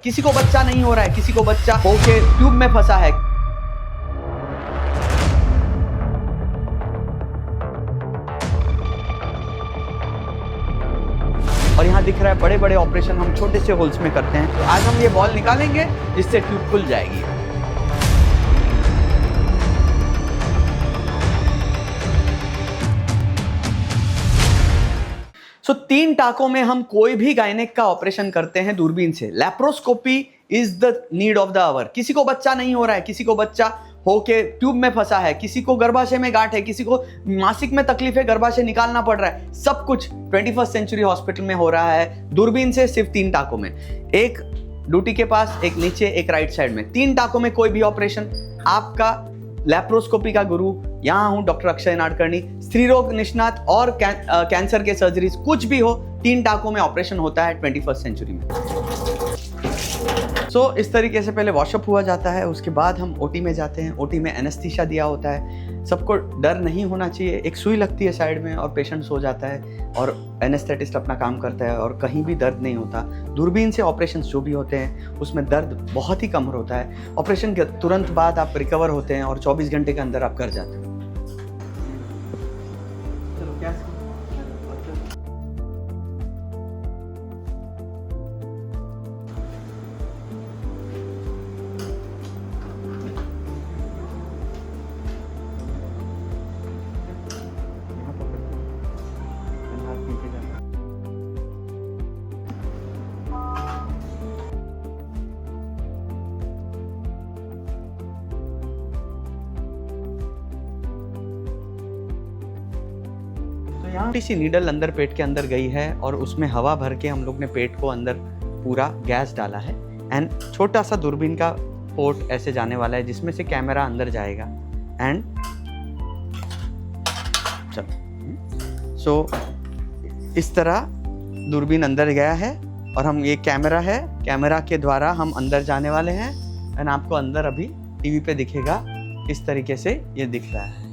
किसी को बच्चा नहीं हो रहा है, किसी को बच्चा होके ट्यूब में फंसा है। और यहाँ दिख रहा है बड़े बड़े ऑपरेशन हम छोटे से होल्स में करते हैं। तो आज हम ये बॉल निकालेंगे जिससे ट्यूब खुल जाएगी। तीन टाकों में हम कोई भी गायनेक का ऑपरेशन करते हैं दूरबीन से। Laparoscopy is the need of the hour. किसी को बच्चा नहीं हो रहा है, किसी को बच्चा होके ट्यूब में फंसा है, किसी को गर्भाशय में गांठ है, किसी को मासिक में तकलीफ है, गर्भाशय निकालना पड़ रहा है, सब कुछ 21st सेंचुरी हॉस्पिटल में हो रहा है दूरबीन से, सिर्फ तीन टाकों में। एक ड्यूटी के पास, एक नीचे, एक राइट साइड में। तीन टाकों में कोई भी ऑपरेशन। आपका लैप्रोस्कोपी का गुरु यहाँ हूँ, डॉक्टर अक्षय नाडकर्णी। स्त्री रोग निष्णात और कैंसर के सर्जरीज कुछ भी हो, तीन टाकों में ऑपरेशन होता है 21st सेंचुरी में। इस तरीके से पहले वॉशअप हुआ जाता है, उसके बाद हम ओटी में जाते हैं। ओटी में एनेस्थीसिया दिया होता है। सबको डर नहीं होना चाहिए। एक सुई लगती है साइड में और पेशेंट सो जाता है और एनेस्थेटिस्ट अपना काम करता है और कहीं भी दर्द नहीं होता। दूरबीन से ऑपरेशन जो भी होते हैं उसमें दर्द बहुत ही कम होता है। ऑपरेशन के तुरंत बाद आप रिकवर होते हैं और 24 घंटे के अंदर आप घर जाते हैं। छोटी सी नीडल अंदर पेट के अंदर गई है और उसमें हवा भर के हम लोग ने पेट को अंदर पूरा गैस डाला है। एंड छोटा सा दूरबीन का पोर्ट ऐसे जाने वाला है जिसमें से कैमरा अंदर जाएगा। एंड इस तरह दूरबीन अंदर गया है और हम ये कैमरा है, कैमरा के द्वारा हम अंदर जाने वाले हैं। एंड आपको अंदर अभी टीवी पे दिखेगा इस तरीके से ये दिख रहा है।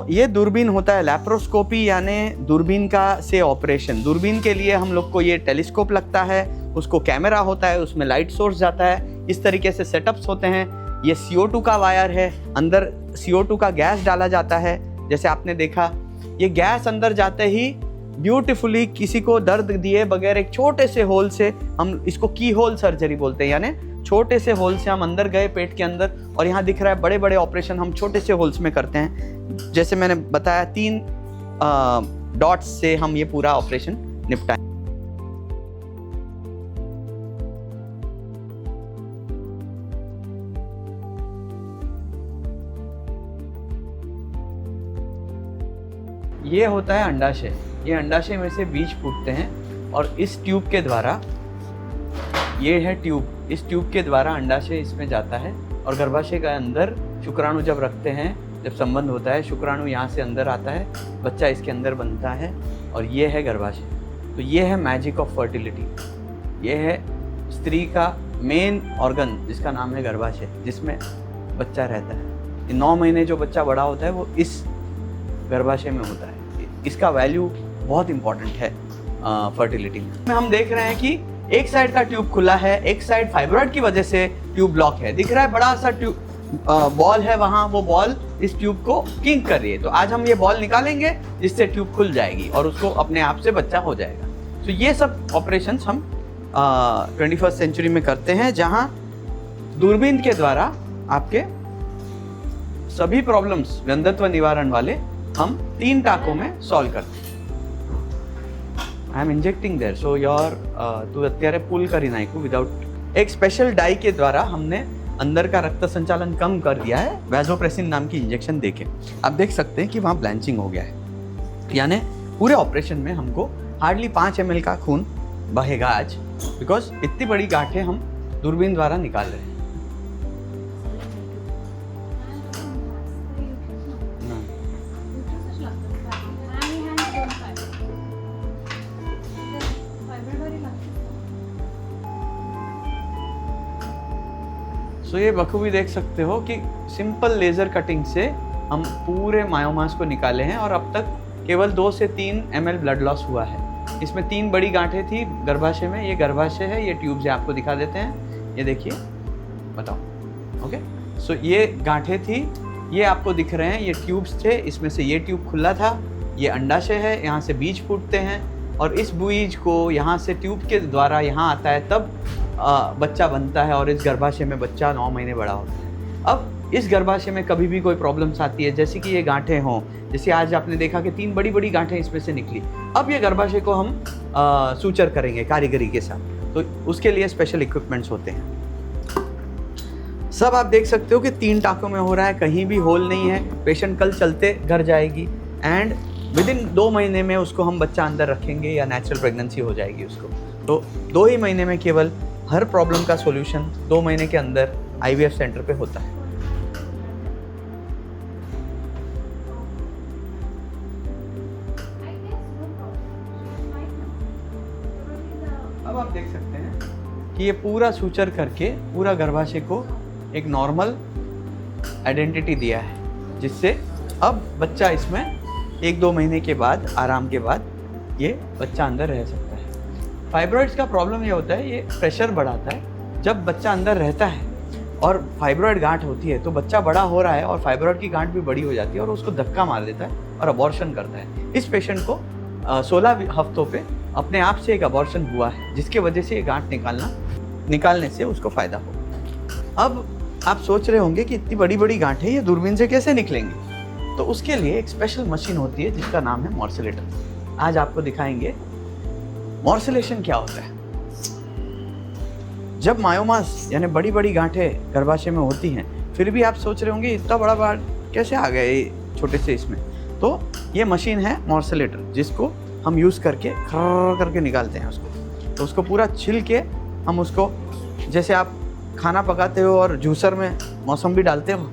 ये दूरबीन होता है लैप्रोस्कोपी, यानी दूरबीन का से ऑपरेशन। दूरबीन के लिए हम लोग को ये टेलीस्कोप लगता है, उसको कैमरा होता है, उसमें लाइट सोर्स जाता है। इस तरीके से सेटअप्स होते हैं। ये CO2 का वायर है, अंदर CO2 का गैस डाला जाता है। जैसे आपने देखा ये गैस अंदर जाते ही ब्यूटीफुली किसी को दर्द दिए बगैर एक छोटे से होल से, हम इसको की होल सर्जरी बोलते हैं, यानी छोटे से होल से हम अंदर गए पेट के अंदर। और यहाँ दिख रहा है बड़े बड़े ऑपरेशन हम छोटे से होल्स में करते हैं। जैसे मैंने बताया 3 डॉट्स से हम ये पूरा ऑपरेशन निपटाएं। ये होता है अंडाशय। ये अंडाशय में से बीज फूटते हैं और इस ट्यूब के द्वारा, ये है ट्यूब, इस ट्यूब के द्वारा अंडाशय इसमें जाता है और गर्भाशय के अंदर शुक्राणु जब रखते हैं, जब संबंध होता है, शुक्राणु यहाँ से अंदर आता है, बच्चा इसके अंदर बनता है और ये है गर्भाशय। तो ये है मैजिक ऑफ फर्टिलिटी। ये है स्त्री का मेन ऑर्गन जिसका नाम है गर्भाशय, जिसमें बच्चा रहता है। 9 महीने जो बच्चा बड़ा होता है वो इस गर्भाशय में होता है। इसका वैल्यू बहुत इंपॉर्टेंट है फर्टिलिटी में। हम देख रहे हैं कि एक साइड का ट्यूब खुला है, एक साइड फाइब्रॉइड की वजह से ट्यूब ब्लॉक है। दिख रहा है बड़ा सा ट्यूब बॉल है वहाँ, वो बॉल इस ट्यूब को किंक कर रही है। तो आज हम ये बॉल निकालेंगे जिससे ट्यूब खुल जाएगी और उसको अपने आप से बच्चा हो जाएगा। तो ये सब ऑपरेशंस हम 21st सेंचुरी में करते हैं, जहाँ दूरबीन के द्वारा आपके सभी प्रॉब्लम्स वंध्यत्व निवारण वाले हम 3 टाकों में सॉल्व करते हैं। I am injecting there, so your तू અત્યારે પુલ કરી નાખ્યું विदाउट एक स्पेशल डाई के द्वारा हमने अंदर का रक्त संचालन कम कर दिया है वैसोप्रेसिन नाम की इंजेक्शन देके। आप देख सकते हैं कि वहाँ ब्लैंचिंग हो गया है, यानी पूरे ऑपरेशन में हमको हार्डली 5 ml का खून बहेगा आज, बिकॉज इतनी बड़ी गांठें हम दूरबीन द्वारा निकाल रहे हैं। ये बखूबी देख सकते हो कि सिंपल लेजर कटिंग से हम पूरे मायोमास को निकाले हैं और अब तक केवल 2 से 3 ml ब्लड लॉस हुआ है। इसमें 3 बड़ी गांठें थी गर्भाशय में, ये गर्भाशय है, ये ट्यूब्स है, आपको दिखा देते हैं, ये देखिए, बताओ। ओके, सो ये गांठें थी, ये आपको दिख रहे हैं, ये ट्यूब्स थे, इसमें से ये ट्यूब खुला था, ये अंडाशय है, यहाँ से बीज फूटते हैं और इस बीज को यहाँ से ट्यूब के द्वारा यहाँ आता है, तब बच्चा बनता है और इस गर्भाशय में बच्चा 9 महीने बड़ा होता है। अब इस गर्भाशय में कभी भी कोई प्रॉब्लम्स आती है, जैसे कि ये गांठें हों, जैसे आज आपने देखा कि 3 बड़ी बड़ी गांठें इसमें से निकली, अब ये गर्भाशय को हम सूचर करेंगे कारीगरी के साथ, तो उसके लिए स्पेशल इक्विपमेंट्स होते हैं। सब आप देख सकते हो कि 3 टाँकों में हो रहा है, कहीं भी होल नहीं है, पेशेंट कल चलते घर जाएगी एंड विदिन 2 महीने में उसको हम बच्चा अंदर रखेंगे या नेचुरल प्रेगनेंसी हो जाएगी उसको। तो 2 ही महीने में केवल हर प्रॉब्लम का सॉल्यूशन 2 महीने के अंदर आईवीएफ सेंटर पे होता है। अब आप देख सकते हैं कि ये पूरा सूचर करके पूरा गर्भाशय को एक नॉर्मल आइडेंटिटी दिया है, जिससे अब बच्चा इसमें 1-2 महीने के बाद आराम के बाद ये बच्चा अंदर रह सकता है। फाइब्रॉइड्स का प्रॉब्लम ये होता है, ये प्रेशर बढ़ाता है। जब बच्चा अंदर रहता है और फाइब्रॉइड गांठ होती है तो बच्चा बड़ा हो रहा है और फाइब्रॉइड की गांठ भी बड़ी हो जाती है और उसको धक्का मार देता है और अबॉर्शन करता है। इस पेशेंट को 16 हफ्तों पे अपने आप से एक अबॉर्शन हुआ है, जिसकी वजह से ये गांठ निकालने से उसको फ़ायदा हो। अब आप सोच रहे होंगे कि इतनी बड़ी बड़ी गांठें ये दूरबीन से कैसे निकलेंगी, तो उसके लिए एक स्पेशल मशीन होती है जिसका नाम है मॉर्सिलेटर। आज आपको दिखाएंगे मॉर्सिलेशन क्या होता है। जब मायोमास यानी बड़ी बड़ी गांठें गर्भाशय में होती हैं, फिर भी आप सोच रहे होंगे इतना बड़ा बाल कैसे आ गया ये छोटे से इसमें, तो ये मशीन है मॉर्सिलेटर, जिसको हम यूज़ करके खर्र करके निकालते हैं उसको। तो उसको पूरा छिल के हम उसको, जैसे आप खाना पकाते हो और जूसर में मौसम्बी डालते हो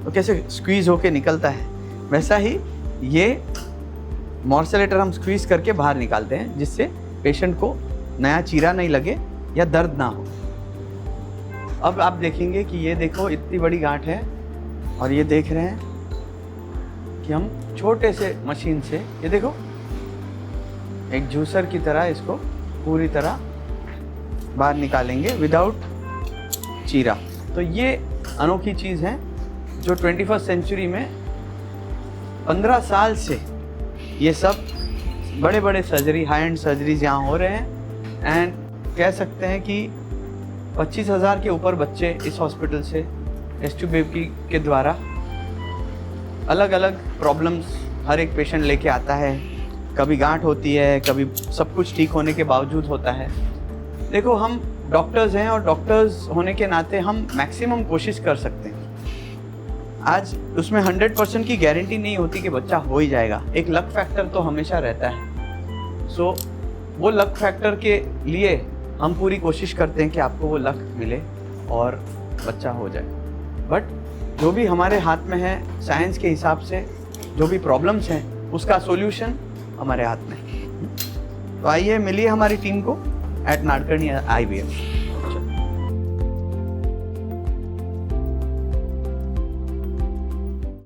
तो कैसे स्क्वीज़ होके निकलता है, वैसा ही ये मॉर्सिलेटर हम स्क्वीज़ करके बाहर निकालते हैं, जिससे पेशेंट को नया चीरा नहीं लगे या दर्द ना हो। अब आप देखेंगे कि ये देखो इतनी बड़ी गांठ है और ये देख रहे हैं कि हम छोटे से मशीन से, ये देखो एक जूसर की तरह इसको पूरी तरह बाहर निकालेंगे विदाउट चीरा। तो ये अनोखी चीज़ है जो 21st सेंचुरी में 15 साल से ये सब बड़े बड़े सर्जरी, हाई एंड सर्जरीज यहाँ हो रहे हैं एंड कह सकते हैं कि 25,000 के ऊपर बच्चे इस हॉस्पिटल से टेस्ट बेबी के द्वारा अलग अलग प्रॉब्लम्स हर एक पेशेंट लेके आता है। कभी गांठ होती है, कभी सब कुछ ठीक होने के बावजूद होता है। देखो हम डॉक्टर्स हैं और डॉक्टर्स होने के नाते हम मैक्सिमम कोशिश कर सकते हैं। आज उसमें 100% की गारंटी नहीं होती कि बच्चा हो ही जाएगा, एक लक फैक्टर तो हमेशा रहता है। सो वो लक फैक्टर के लिए हम पूरी कोशिश करते हैं कि आपको वो लक मिले और बच्चा हो जाए। बट जो भी हमारे हाथ में है, साइंस के हिसाब से जो भी प्रॉब्लम्स हैं उसका सॉल्यूशन हमारे हाथ में है। तो आइए मिलिए हमारी टीम को एट नाडकर्णी IVF।